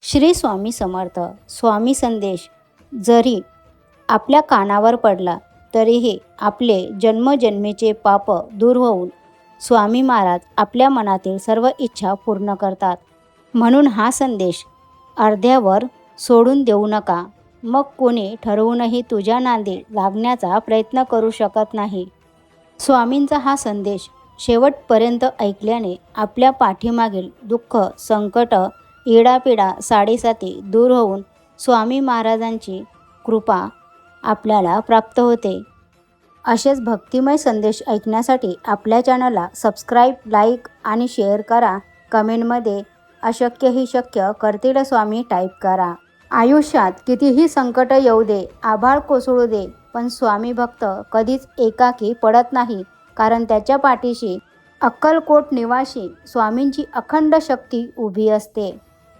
श्री स्वामी समर्थ. स्वामी संदेश जरी आपल्या कानावर पडला तरीही आपले जन्मजन्मीचे पाप दूर होऊन स्वामी महाराज आपल्या मनातील सर्व इच्छा पूर्ण करतात. म्हणून हा संदेश अर्ध्यावर सोडून देऊ नका. मग कोणी ठरवूनही तुझ्या नांदी लागण्याचा प्रयत्न करू शकत नाही. स्वामींचा हा संदेश शेवटपर्यंत ऐकल्याने आपल्या पाठीमागील दुःख, संकट, इडापिडा, साडेसाती दूर होऊन स्वामी महाराजांची कृपा आपल्याला प्राप्त होते. असेच भक्तिमय संदेश ऐकण्यासाठी आपल्या चॅनलला सबस्क्राईब, लाईक आणि शेअर करा. कमेंटमध्ये अशक्य ही शक्य करतील स्वामी टाईप करा. आयुष्यात कितीही संकट येऊ दे, आभाळ कोसळू दे, पण स्वामी भक्त कधीच एकाकी पडत नाही. कारण त्याच्या पाठीशी अक्कलकोट निवासी स्वामींची अखंड शक्ती उभी असते.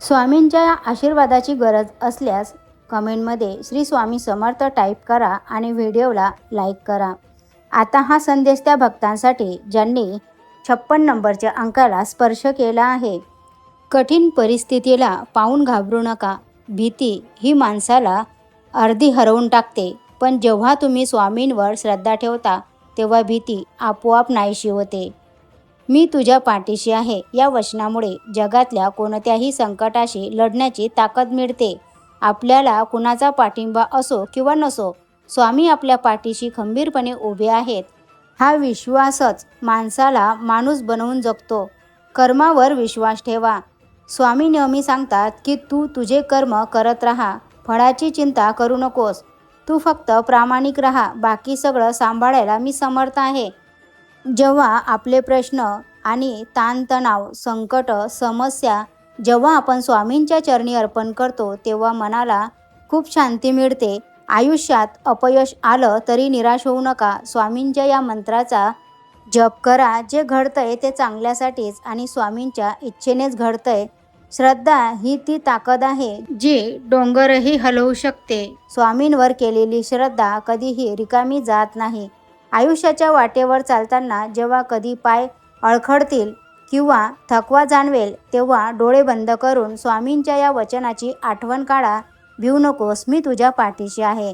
स्वामींच्या आशीर्वादाची गरज असल्यास कमेंटमध्ये श्री स्वामी समर्थ टाईप करा आणि व्हिडिओला लाईक करा. आता हा संदेश त्या भक्तांसाठी ज्यांनी 56 नंबरच्या अंकाला स्पर्श केला आहे. कठीण परिस्थितीला पाहून घाबरू नका. भीती ही माणसाला अर्धी हरवून टाकते, पण जेव्हा तुम्ही स्वामींवर श्रद्धा ठेवता तेव्हा भीती आपोआप नाहीशी होते. मी तुझ्या पाठीशी आहे या वचनामुळे जगातल्या कोणत्याही संकटाशी लढण्याची ताकद मिळते. आपल्याला कुणाचा पाठिंबा असो किंवा नसो, स्वामी आपल्या पाठीशी खंबीरपणे उभे आहेत. हा विश्वासच माणसाला माणूस बनवून जगतो. कर्मावर विश्वास ठेवा. स्वामी नेहमी सांगतात की तू तुझे कर्म करत राहा, फळाची चिंता करू नकोस. तू फक्त प्रामाणिक राहा, बाकी सगळं सांभाळायला मी समर्थ आहे. जेव्हा आपले प्रश्न आणि ताणतणाव, संकट, समस्या जेव्हा आपण स्वामींच्या चरणी अर्पण करतो तेव्हा मनाला खूप शांती मिळते. आयुष्यात अपयश आलं तरी निराश होऊ नका. स्वामींच्या या मंत्राचा जप करा. जे घडतंय ते चांगल्यासाठीच आणि स्वामींच्या इच्छेनेच घडतंय. श्रद्धा ही ती ताकद आहे जी डोंगरही हलवू शकते. स्वामींवर केलेली श्रद्धा कधीही रिकामी जात नाही. आयुष्याच्या वाटेवर चालताना जेव्हा कधी पाय अडखडतील किंवा थकवा जाणवेल तेव्हा डोळे बंद करून स्वामींच्या या वचनाची आठवण काढा. भिवू नकोस, मी तुझ्या पाठीशी आहे.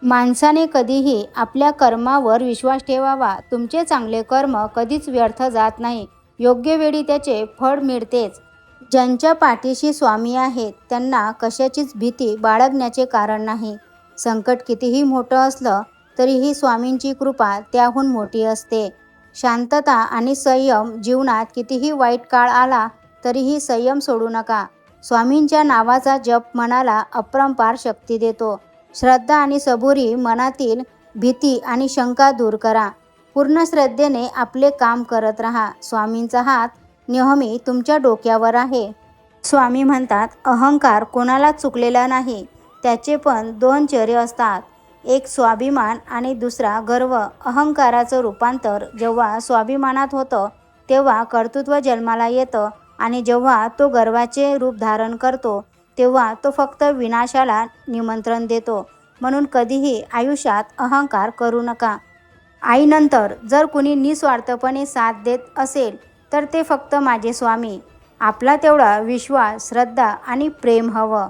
माणसाने कधीही आपल्या कर्मावर विश्वास ठेवावा. तुमचे चांगले कर्म कधीच व्यर्थ जात नाही. योग्य वेळी त्याचे फळ मिळतेच. ज्यांच्या पाठीशी स्वामी आहेत त्यांना कशाचीच भीती बाळगण्याचे कारण नाही. संकट कितीही मोठं असलं तरीही स्वामींची कृपा त्याहून मोठी असते. शांतता आणि संयम. जीवनात कितीही वाईट काळ आला तरीही संयम सोडू नका. स्वामींच्या नावाचा जप मनाला अपरंपार शक्ती देतो. श्रद्धा आणि सबुरी मनातील भीती आणि शंका दूर करा. पूर्ण श्रद्धेने आपले काम करत राहा. स्वामींचा हात नेहमी तुमच्या डोक्यावर आहे. स्वामी म्हणतात, अहंकार कोणाला चुकलेला नाही. त्याचे पण 2 चेहरे असतात, एक स्वाभिमान आणि दुसरा गर्व. अहंकाराचं रूपांतर जेव्हा स्वाभिमानात होतं तेव्हा कर्तृत्व जन्माला येतं आणि जेव्हा तो गर्वाचे रूप धारण करतो तेव्हा तो फक्त विनाशाला निमंत्रण देतो. म्हणून कधीही आयुष्यात अहंकार करू नका. आईनंतर जर कुणी निस्वार्थपणे साथ देत असेल तर ते फक्त माझे स्वामी. आपला तेवढा विश्वास, श्रद्धा आणि प्रेम हवं.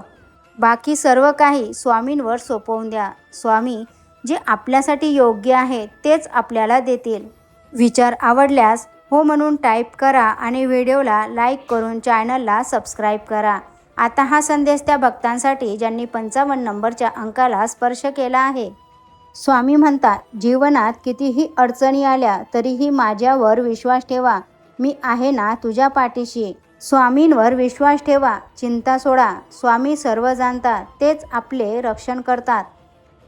बाकी सर्व काही स्वामींवर सोपवून द्या. स्वामी जे आपल्यासाठी योग्य आहे तेच आपल्याला देतील. विचार आवडल्यास हो म्हणून टाईप करा आणि व्हिडिओला लाईक करून चॅनलला सबस्क्राईब करा. आता हा संदेश त्या भक्तांसाठी ज्यांनी 55 नंबरच्या अंकाला स्पर्श केला आहे. स्वामी म्हणतात, जीवनात कितीही अडचणी आल्या तरीही माझ्यावर विश्वास ठेवा. मी आहे ना तुझ्या पाठीशी. स्वामींवर विश्वास ठेवा. चिंता सोडा. स्वामी सर्व जाणतात. तेच आपले रक्षण करतात.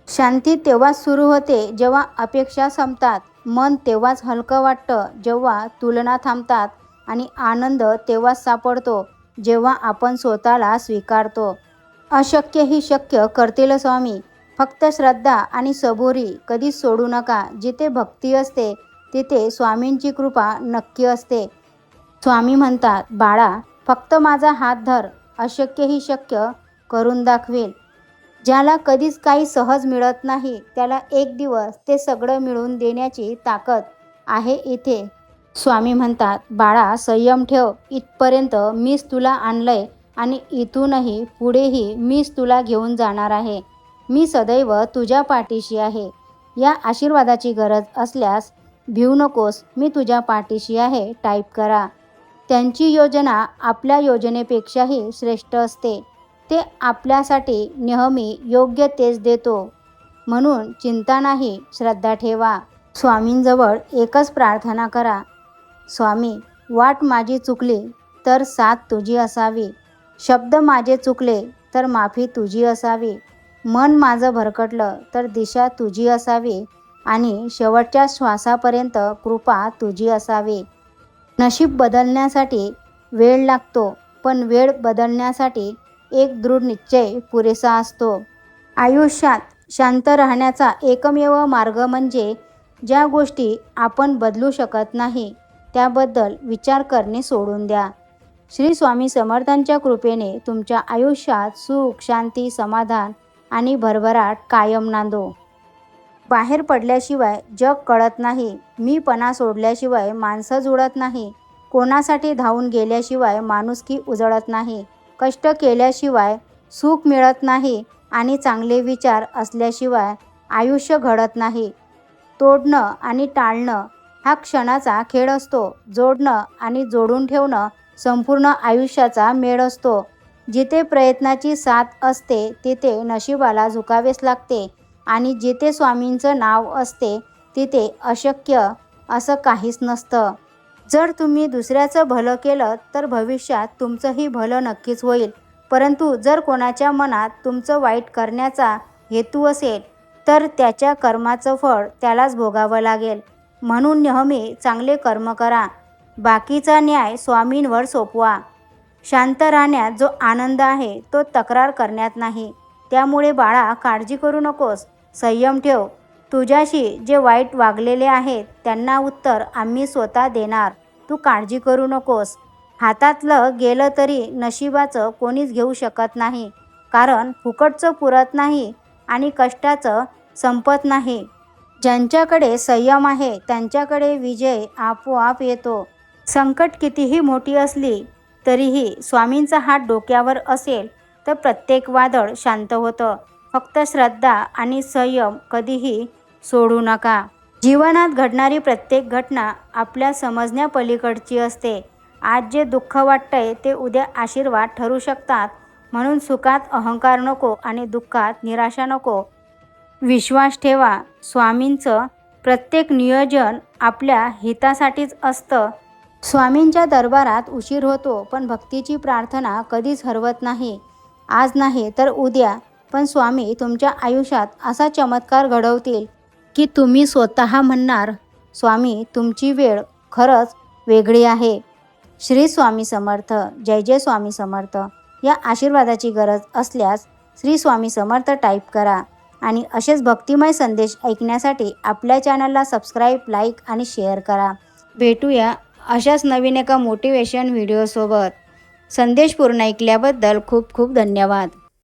शांती तेव्हाच सुरू होते जेव्हा अपेक्षा संपतात. मन तेव्हाच हलकं वाटतं जेव्हा तुलना थांबतात. आणि आनंद तेव्हाच सापडतो जेव्हा आपण स्वतःला स्वीकारतो. अशक्य ही शक्य करतील स्वामी. फक्त श्रद्धा आणि सबुरी कधीच सोडू नका. जिथे भक्ती असते तिथे स्वामींची कृपा नक्की असते. स्वामी म्हणतात, बाळा फक्त माझा हात धर. अशक्य ही शक्य करून दाखवेल. ज्याला कधीच काही सहज मिळत नाही त्याला एक दिवस ते सगळं मिळवून देण्याची ताकद आहे इथे. स्वामी म्हणतात, बाळा संयम ठेव. इथपर्यंत मीच तुला आणलंय आणि इथूनही पुढेही मीच तुला घेऊन जाणार आहे. मी सदैव तुझ्या पाठीशी आहे. या आशीर्वादाची गरज असल्यास भिवू नकोस, मी तुझ्या पाठीशी आहे टाईप करा. त्यांची योजना आपल्या योजनेपेक्षाही श्रेष्ठ असते. ते आपल्यासाठी नेहमी योग्य तेच देतो. म्हणून चिंता नाही, श्रद्धा ठेवा. स्वामींजवळ एकच प्रार्थना करा. स्वामी, वाट माझी चुकली तर साथ तुझी असावी. शब्द माझे चुकले तर माफी तुझी असावी. मन माझं भरकटलं तर दिशा तुझी असावी. आणि शेवटच्या श्वासापर्यंत कृपा तुझी असावी. नशीब बदलण्यासाठी वेळ लागतो, पण वेळ बदलण्यासाठी एक दृढ निश्चय पुरेसा असतो. आयुष्यात शांत राहण्याचा एकमेव मार्ग म्हणजे ज्या गोष्टी आपण बदलू शकत नाही त्याबद्दल विचार करणे सोडून द्या. श्री स्वामी समर्थांच्या कृपेने तुमच्या आयुष्यात सुख, शांती, समाधान आणि भरभराट कायम नांदो. बाहेर पडल्याशिवाय जग कळत नाही. मीपणा सोडल्याशिवाय माणसं जुळत नाही. कोणासाठी धावून गेल्याशिवाय माणुसकी उजळत नाही. कष्ट केल्याशिवाय सुख मिळत नाही आणि चांगले विचार असल्याशिवाय आयुष्य घडत नाही. तोडणं आणि टाळणं हा क्षणाचा खेळ असतो. जोडणं आणि जोडून ठेवणं संपूर्ण आयुष्याचा मेळ असतो. जिथे प्रयत्नाची साथ असते तिथे नशिबाला झुकावेच लागते आणि जिथे स्वामींचं नाव असते तिथे अशक्य असं काहीच नसतं. जर तुम्ही दुसऱ्याचं भलं केलं तर भविष्यात तुमचंही भलं नक्कीच होईल. परंतु जर कोणाच्या मनात तुमचं वाईट करण्याचा हेतू असेल तर त्याच्या कर्माचं फळ त्यालाच भोगावं लागेल. म्हणून नेहमी चांगले कर्म करा. बाकीचा न्याय स्वामींवर सोपवा. शांत राहण्यात जो आनंद आहे तो तक्रार करण्यात नाही. त्यामुळे बाळा, काळजी करू नकोस. संयम ठेव. तुझ्याशी जे वाईट वागलेले आहेत त्यांना उत्तर आम्ही स्वतः देणार. तू काळजी करू नकोस. हातातलं गेलं तरी नशिबाचं कोणीच घेऊ शकत नाही. कारण फुकटचं पुरत नाही आणि कष्टाचं संपत नाही. ज्यांच्याकडे संयम आहे त्यांच्याकडे विजय आपोआप येतो. संकट कितीही मोठी असली तरीही स्वामींचा हात डोक्यावर असेल तर प्रत्येक वादळ शांत होतं. फक्त श्रद्धा आणि संयम कधीही सोडू नका. जीवनात घडणारी प्रत्येक घटना आपल्या समजण्यापलीकडची असते. आज जे दुःख वाटतंय ते उद्या आशीर्वाद ठरू शकतात. म्हणून सुखात अहंकार नको आणि दुःखात निराशा नको. विश्वास ठेवा. स्वामींचं प्रत्येक नियोजन आपल्या हितासाठीच असतं. स्वामींच्या दरबारात उशीर होतो पण भक्तीची प्रार्थना कधीच हरवत नाही. आज नाही तर उद्या पण स्वामी तुमच्या आयुष्यात असा चमत्कार घडवतील की तुम्ही स्वतः म्हणणार, स्वामी तुमची वेळ खरंच वेगळी आहे. श्री स्वामी समर्थ. जय जय स्वामी समर्थ. या आशीर्वादाची गरज असल्यास श्री स्वामी समर्थ टाईप करा. आणि असेच भक्तिमय संदेश ऐकण्यासाठी आपल्या चॅनलला सबस्क्राईब, लाईक आणि शेअर करा. भेटूया अशाच नवीन एका मोटिवेशन व्हिडिओसोबत. संदेश पूर्ण ऐकल्याबद्दल खूप खूप धन्यवाद.